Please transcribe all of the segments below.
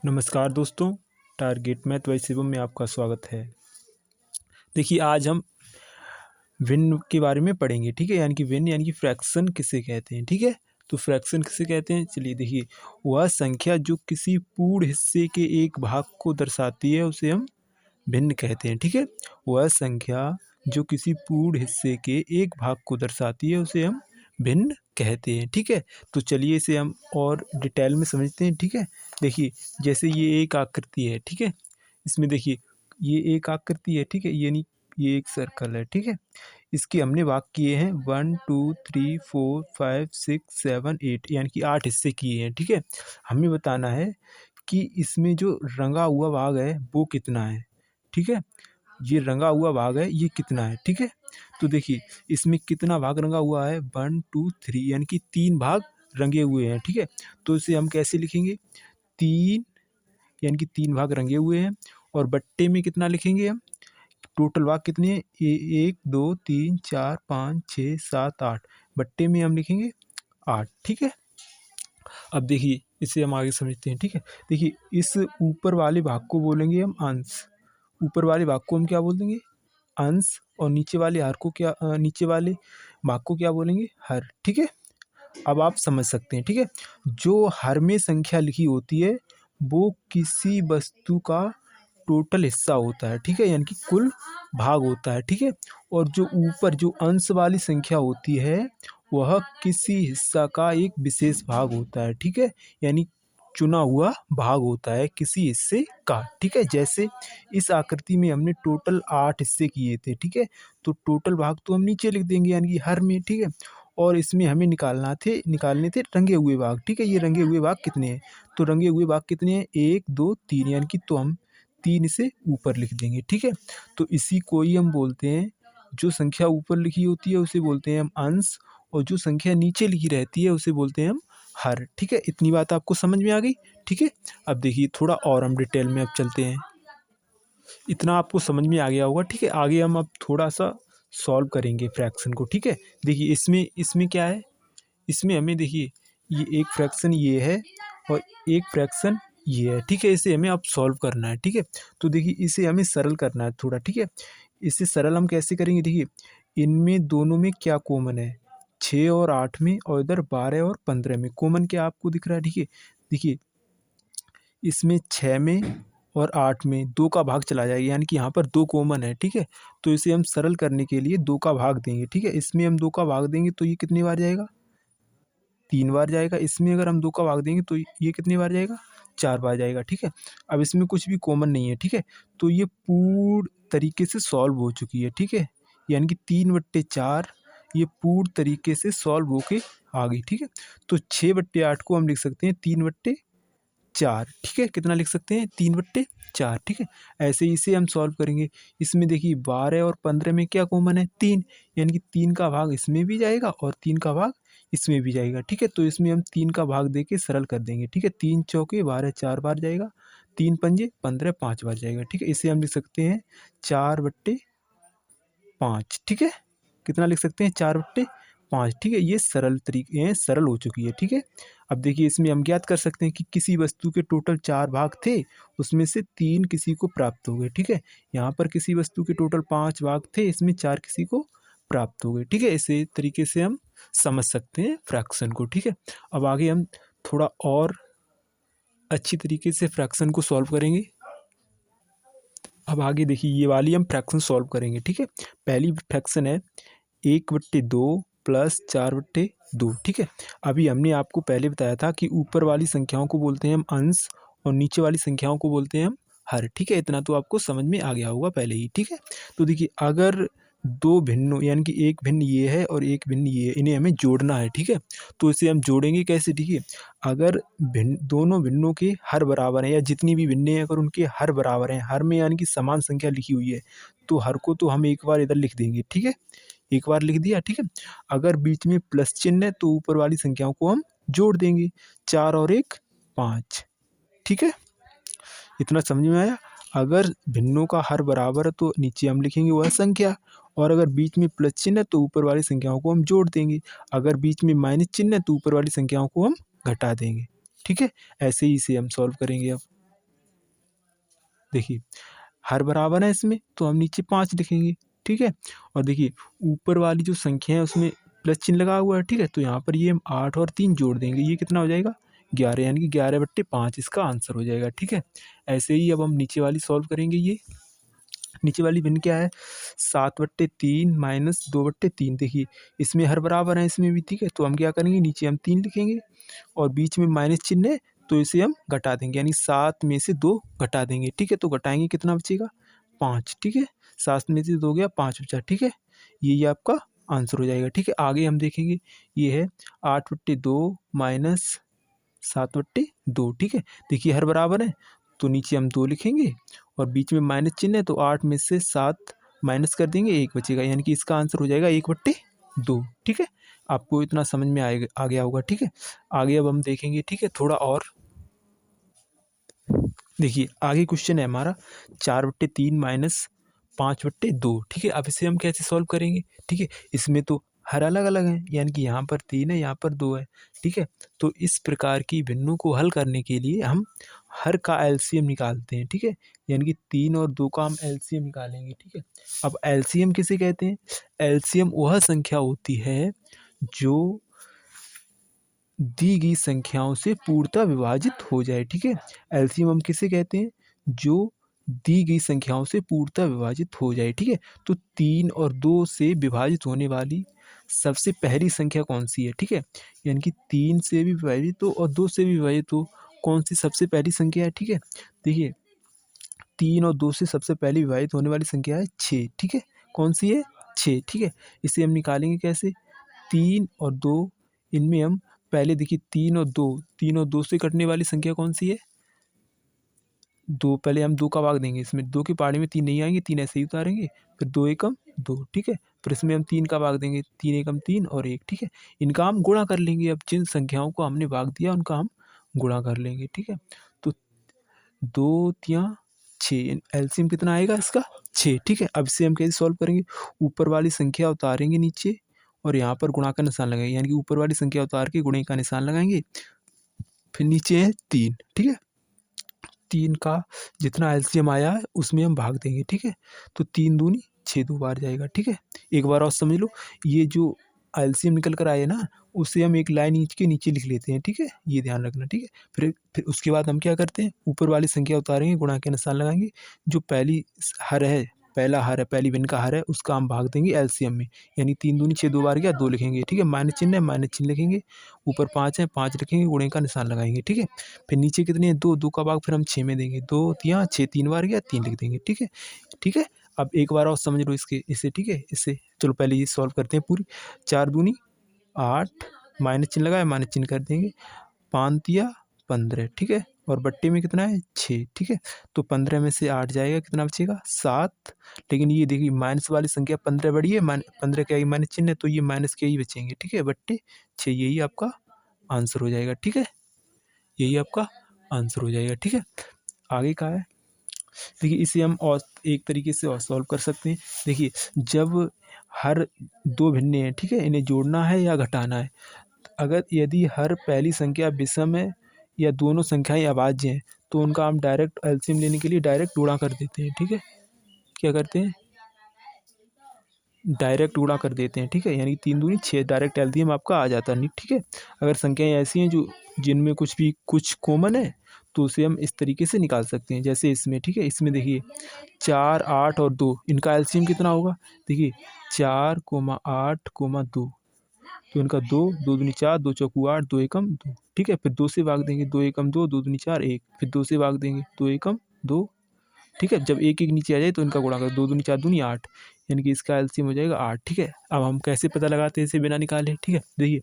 नमस्कार दोस्तों, target math bye Shivam में आपका स्वागत है। देखिए आज हम भिन्न के बारे में पढ़ेंगे, ठीक है। यानी कि भिन्न यानी कि फ्रैक्शन किसे कहते हैं, ठीक है। तो फ्रैक्शन किसे कहते हैं, चलिए देखिए, वह संख्या जो किसी पूर्ण हिस्से के एक भाग को दर्शाती है उसे हम भिन्न कहते हैं, ठीक है। वह संख्या जो किसी पूर्ण हिस्से के एक भाग को दर्शाती है उसे हम भिन्न कहते हैं, ठीक है। तो चलिए इसे हम और डिटेल में समझते हैं, ठीक है। देखिए जैसे ये एक आकृति है, ठीक है। इसमें देखिए ये एक आकृति है, ठीक है। यानी ये एक सर्कल है, ठीक है। इसके हमने भाग किए हैं 1 2 3 4 5 6 7 8 यानी कि 8 हिस्से किए हैं, ठीक है। हमें बताना है कि इसमें जो रंगा हुआ भाग है वो कितना है, ठीक है। ये रंगा हुआ भाग है, ये कितना है, ठीक है। तो देखिए इसमें कितना भाग रंगा हुआ है, 1 2 3 यानी कि 3 भाग रंगे हुए हैं, ठीक है। तो इसे हम कैसे लिखेंगे, 3 यानी कि 3 भाग रंगे हुए हैं। और बट्टे में कितना लिखेंगे हम, टोटल भाग कितने हैं, 1 2 3 4 5 6 7 8, बट्टे में हम लिखेंगे 8, ठीक है। अब देखिए इसे हम आगे समझते हैं, ठीक है। देखिए इस ऊपर वाले भाग को बोलेंगे हम अंश, ऊपर वाले भाग को हम क्या बोल देंगे, अंश। और नीचे वाले हर को क्या नीचे वाले भाग को क्या बोलेंगे, हर, ठीक है। अब आप समझ सकते हैं, ठीक है। जो हर में संख्या लिखी होती है वो किसी वस्तु का टोटल हिस्सा होता है, ठीक है, यानी कि कुल भाग होता है, ठीक है। और जो ऊपर जो अंश वाली संख्या होती है वह किसी हिस्सा का एक विशेष भाग होता है, ठीक है, यानी चुना हुआ भाग होता है किसी हिस्से का, ठीक है। जैसे इस आकृति में हमने टोटल 8 हिस्से किए थे, ठीक है। तो टोटल भाग तो हम नीचे लिख देंगे यानी कि हर में, ठीक है। और इसमें हमें निकालने थे रंगे हुए भाग, ठीक है। ये रंगे हुए भाग कितने हैं, तो रंगे हुए भाग कितने हैं, 1 2 3 यानी कि तो हम 3 से ऊपर लिख देंगे, ठीक है। तो इसी को ही हम बोलते हैं, जो संख्या ऊपर लिखी होती है उसे बोलते हैं हम अंश, और जो संख्या नीचे लिखी रहती है उसे बोलते हैं हम हर, ठीक है। इतनी बात आपको समझ में आ गई, ठीक है। अब देखिए थोड़ा और हम डिटेल में अब चलते हैं। इतना आपको समझ में आ गया होगा, ठीक है। आगे हम अब थोड़ा सा सॉल्व करेंगे फ्रैक्शन को, ठीक है। देखिए इसमें इसमें क्या है, इसमें हमें देखिए ये एक फ्रैक्शन ये है और एक फ्रैक्शन ये है, ठीक है। इसे हमें अब सॉल्व करना है, ठीक है। तो देखिए इसे हमें सरल करना है थोड़ा, ठीक है। इसे सरल हम कैसे करेंगे, देखिए इनमें दोनों में क्या कॉमन है, 6 और 8 में, और इधर 12 और 15 में कॉमन क्या आपको दिख रहा है, ठीक है। देखिए इसमें 6 में और 8 में 2 का भाग चला जाएगा, यानी कि यहाँ पर 2 कॉमन है, ठीक है। तो इसे हम सरल करने के लिए 2 का भाग देंगे, ठीक है। इसमें हम 2 का भाग देंगे तो ये कितनी बार जाएगा, 3 बार जाएगा। इसमें अगर हम 2 का भाग देंगे तो ये कितनी बार जाएगा, 4 बार जाएगा, ठीक है। अब इसमें कुछ भी कॉमन नहीं है, ठीक है। तो ये पूर्ण तरीके से सॉल्व हो चुकी है, ठीक है। यानी कि 3/4 ये पूर्ण तरीके से सॉल्व होके आ गई, ठीक है। तो 6/8 को हम लिख सकते हैं 3/4, ठीक है। कितना लिख सकते हैं, 3/4, ठीक है। ऐसे ही इसे हम सॉल्व करेंगे। इसमें देखिए 12 और 15 में क्या कॉमन है, 3, यानी कि 3 का भाग इसमें भी जाएगा और 3 का भाग इसमें भी जाएगा, ठीक है। तो इसमें हम 3 का भाग देके सरल कर देंगे, ठीक है। 3 चौके 12 4 बार जाएगा, 3 पंजे 15 5 बार जाएगा, ठीक है। इसे हम लिख सकते हैं 4/5, ठीक है। कितना लिख सकते हैं, 4/5, ठीक है। ये सरल तरीके हैं, सरल हो चुकी है, ठीक है। अब देखिए इसमें हम ज्ञात कर सकते हैं कि किसी वस्तु के टोटल 4 भाग थे, उसमें से 3 किसी को प्राप्त हो गए, ठीक है। यहाँ पर किसी वस्तु के टोटल 5 भाग थे, इसमें 4 किसी को प्राप्त हो गए, ठीक है। इसे तरीके से हम समझ सकते हैं फ्रैक्शन को, ठीक है। अब आगे हम थोड़ा और अच्छी तरीके से फ्रैक्शन को सॉल्व करेंगे। अब आगे देखिए ये वाली हम फ्रैक्शन सॉल्व करेंगे, ठीक है। पहली फ्रैक्शन है 1/2 प्लस 4/2, ठीक है। अभी हमने आपको पहले बताया था कि ऊपर वाली संख्याओं को बोलते हैं हम अंश और नीचे वाली संख्याओं को बोलते हैं हम हर, ठीक है। इतना तो आपको समझ में आ गया होगा पहले ही, ठीक है। तो देखिए अगर दो भिन्नों यानी कि एक भिन्न ये है और एक भिन्न ये है, इन्हें हमें जोड़ना है, ठीक है। तो इसे हम जोड़ेंगे कैसे, ठीक है। अगर दोनों भिन्नों के हर बराबर हैं या जितनी भी भिन्ने हैं अगर उनके हर बराबर हैं, हर में यानी कि समान संख्या लिखी हुई है, तो हर को तो हम एक बार इधर लिख देंगे, ठीक है। एक बार लिख दिया, ठीक है। अगर बीच में प्लस चिन्ह है तो ऊपर वाली संख्याओं को हम जोड़ देंगे, 4 और 1 5, ठीक है। इतना समझ में आया। अगर भिन्नों का हर बराबर है तो नीचे हम लिखेंगे वह संख्या, और अगर बीच में प्लस चिन्ह है तो ऊपर वाली संख्याओं को हम जोड़ देंगे, अगर बीच में माइनस चिन्ह है तो ऊपर वाली संख्याओं को हम घटा देंगे, ठीक है। ऐसे ही इसे हम सॉल्व करेंगे। अब देखिए हर बराबर है इसमें, तो हम नीचे 5 लिखेंगे, ठीक है। और देखिए ऊपर वाली जो संख्या है उसमें प्लस चिन्ह लगा हुआ है, ठीक है। तो यहाँ पर ये हम 8 और 3 जोड़ देंगे, ये कितना हो जाएगा 11, यानी कि 11/5 इसका आंसर हो जाएगा, ठीक है। ऐसे ही अब हम नीचे वाली सॉल्व करेंगे। ये नीचे वाली भिन्न क्या है, 7/3 माइनस 2/3। देखिए इसमें हर बराबर है, इसमें भी, ठीक है। तो हम क्या करेंगे, नीचे हम 3 लिखेंगे और बीच में माइनस चिन्ह है, तो इसे हम घटा देंगे, यानी 7 में से 2 घटा देंगे, ठीक है। तो घटाएंगे कितना बचेगा 5, ठीक है। 7 में से 2 गया 5 बचा, ठीक है। ये आपका आंसर हो जाएगा, ठीक है। आगे हम देखेंगे, ये है 8/2 माइनस 7/2, ठीक है। देखिए हर बराबर है, तो नीचे हम 2 लिखेंगे और बीच में माइनस चिन्ह है, तो 8 में से 7 माइनस कर देंगे, 1 बचेगा, यानी कि इसका आंसर हो जाएगा 1/2, ठीक है। आपको इतना समझ में आ गया होगा, ठीक है। आगे अब हम देखेंगे, ठीक है, थोड़ा और। देखिए आगे क्वेश्चन है हमारा 4/3 माइनस 5/2, ठीक है। अब इसे हम कैसे सॉल्व करेंगे, ठीक है। इसमें तो हर अलग अलग है, यानी कि यहाँ पर 3 है, यहाँ पर 2 है, ठीक है। तो इस प्रकार की भिन्नों को हल करने के लिए हम हर का एलसीएम निकालते हैं, ठीक है। यानी कि 3 और 2 का हम एलसीएम निकालेंगे, ठीक है। अब एलसीएम किसे कहते हैं, एलसीएम वह संख्या होती है जो दी गई संख्याओं से पूर्णतः विभाजित हो जाए, ठीक है। एलसीएम हम किसे कहते हैं, जो दी गई संख्याओं से पूर्णतः विभाजित हो जाए, ठीक है। तो 3 और 2 से विभाजित होने वाली सबसे पहली संख्या कौन सी है, ठीक है। यानी कि 3 से भी विभाजित हो और 2 से भी विभाजित हो, कौन सी सबसे पहली संख्या है, ठीक है। देखिए 3 और 2 से सबसे पहली विभाजित होने वाली संख्या है 6, ठीक है। कौन सी है 6, ठीक है। इसे हम निकालेंगे कैसे, 3 और 2, इनमें हम पहले देखिए 3 और 2 से कटने वाली संख्या कौन सी है 2। पहले हम 2 का भाग देंगे, इसमें 2 की पहाड़ी में 3 नहीं आएंगे, 3 ऐसे ही उतारेंगे, फिर 2 एकम 2, ठीक है। फिर इसमें हम 3 का भाग देंगे, 3 एकम 3 और 1, ठीक है। इनका हम गुणा कर लेंगे, अब जिन संख्याओं को हमने भाग दिया उनका हम गुणा कर लेंगे, ठीक है। तो 2 तिया 6, एलसीएम कितना आएगा इसका 6, ठीक है। अब इसे हम कैसे सॉल्व करेंगे, ऊपर वाली संख्या उतारेंगे नीचे और यहाँ पर गुणा का निशान लगाएंगे, यानी कि ऊपर वाली संख्या उतार के गुणे का निशान लगाएंगे, फिर नीचे है 3, ठीक है। 3 का जितना एलसीएम आया है उसमें हम भाग देंगे, ठीक है। तो 3 दूनी 6 दो बार जाएगा, ठीक है। एक बार और समझ लो, ये जो एलसीएम निकल कर आए ना, उसे हम एक लाइन नीचे के नीचे लिख लेते हैं, ठीक है। ये ध्यान रखना, ठीक है। फिर उसके बाद हम क्या करते हैं, ऊपर वाली संख्या उतारेंगे, गुणा के निशान लगाएंगे, जो पहली हर है, पहला हर है, पहली भिन्न का हर है, उसका हम भाग देंगे एलसीएम में, यानी 3 दूनी 6 दो बार गया 2 लिखेंगे, ठीक है। माइनस चिन्ह है, माइनस चिन्ह लिखेंगे, ऊपर 5 है, 5 लिखेंगे, गुणे का निशान लगाएंगे, ठीक है। फिर नीचे कितने हैं 2, 2 का भाग फिर हम 6 में देंगे, 2 तिया 6, 3 बार गया 3 लिख देंगे, ठीक है, ठीक है। अब एक बार और समझ लो इसे, ठीक है। इसे चलो पहले ये सॉल्व करते हैं पूरी। 4 दूनी 8, माइनस चिन्ह लगाया, माइनस चिन्ह कर देंगे, 5 तिया 15, ठीक है। और बट्टे में कितना है 6, ठीक है। तो 15 में से 8 जाएगा, कितना बचेगा 7। लेकिन ये देखिए माइनस वाली संख्या 15 बड़ी है, 15 क्या माइनस चिन्ह है, तो ये माइनस के ही बचेंगे, ठीक है। बट्टे 6, यही आपका आंसर हो जाएगा, ठीक है। यही आपका आंसर हो जाएगा, ठीक है। आगे का है, देखिए इसे हम और एक तरीके से और सॉल्व कर सकते हैं। देखिए जब हर 2 भिन्न हैं, ठीक है, इन्हें जोड़ना है या घटाना है। अगर यदि हर पहली संख्या विषम है या दोनों संख्याएं अभाज्य हैं, तो उनका हम डायरेक्ट एलसीएम लेने के लिए डायरेक्ट गुणा कर देते हैं, ठीक है। क्या करते हैं, डायरेक्ट गुणा कर देते हैं, ठीक है। यानी 3 दूनी 6, डायरेक्ट एलसीएम आपका आ जाता है, ठीक है। अगर संख्याएं ऐसी हैं जो जिनमें कुछ कॉमन है, तो उसे हम इस तरीके से निकाल सकते हैं, जैसे इसमें, ठीक है। इसमें देखिए 4, 8 और 2, इनका एलसीएम कितना होगा, देखिए 4, 8, 2, तो इनका 2, 2 दूनी 4, 2 चौकू 8, 2 एकम 2, ठीक है। फिर 2 से भाग देंगे, 2 एकम 2, 2 दूनी 4, 1, फिर 2 से भाग देंगे, 2 एकम 2, ठीक है। जब एक एक नीचे आ जाए तो इनका गुणा कर, 2 दूनी 4 दूनी 8, यानी कि इसका एलसीएम हो जाएगा 8, ठीक है। अब हम कैसे पता लगाते हैं इसे बिना निकाले, ठीक है। देखिए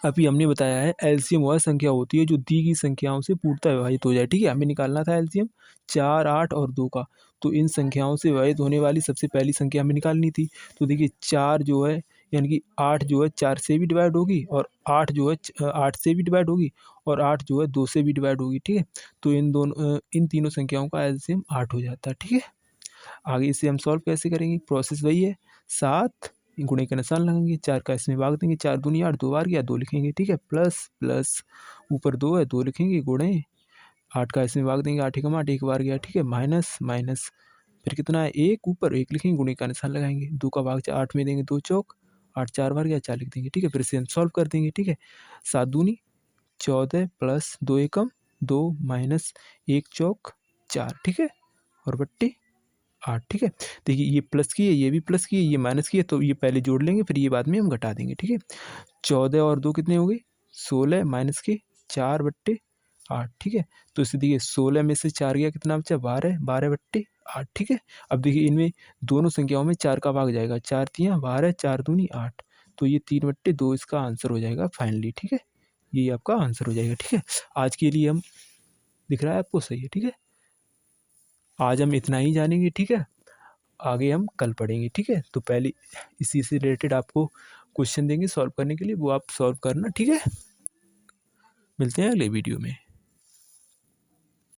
अभी हमने बताया है एलसीएम वह संख्या होती है जो दी गई संख्याओं से पूर्णतः विभाजित हो जाए, ठीक है। हमें निकालना था एलसीएम 4, 8 और 2 का, तो इन संख्याओं से विभाजित होने वाली सबसे पहली संख्या हमें निकालनी थी। तो देखिए 4 जो है, यानी कि 8 जो है 4 से भी डिवाइड होगी, और 8 जो है 8 से भी डिवाइड होगी, और 8 जो है 2 से भी डिवाइड होगी, ठीक है। तो इन तीनों संख्याओं का एलसीएम 8 हो जाता है, ठीक है। आगे इसे हम सॉल्व कैसे करेंगे, प्रोसेस वही है, 7 गुणे का निशान लगाएंगे, 4 का इसमें भाग देंगे, 4 दूनी 8, 2 बार गया 2 लिखेंगे, ठीक है। प्लस प्लस ऊपर 2 है 2 लिखेंगे, गुणे 8 का इसमें भाग देंगे, 8 एकम 8, 1 बार गया, ठीक है। माइनस माइनस फिर कितना है 1 ऊपर 1 लिखेंगे, गुणे का निशान लगाएंगे, 2 का भाग 8 में देंगे, 2 चौक 8, 4 बार गया 4 लिख देंगे, ठीक है। फिर से हम सॉल्व कर देंगे, ठीक है। 7 दूनी 14 प्लस 2 एकम 2 माइनस 1 चौक 4, ठीक है, और बट्टे 8, ठीक है। देखिए ये प्लस की है, ये भी प्लस की है, ये माइनस की है, तो ये पहले जोड़ लेंगे, फिर ये बाद में हम घटा देंगे, ठीक है। 14 और 2 कितने हो गए 16 माइनस के 4 बट्टे 8, ठीक है। तो इसे देखिए 16 में से 4 गया कितना बचा 12, 12 बट्टे 8, ठीक है। अब देखिए इनमें दोनों संख्याओं में 4 का भाग जाएगा, 4 तियाँ 12, 4 दूनी 8, तो ये 3 बट्टे 2 इसका आंसर हो जाएगा फाइनली, ठीक है। ये आपका आंसर हो जाएगा, ठीक है। आज के लिए हम दिख रहा है आपको सही है, ठीक है। आज हम इतना ही जानेंगे, ठीक है। आगे हम कल पढ़ेंगे, ठीक है। तो पहले इसी से रिलेटेड आपको क्वेश्चन देंगे सॉल्व करने के लिए, वो आप सॉल्व करना, ठीक है। मिलते हैं अगले वीडियो में।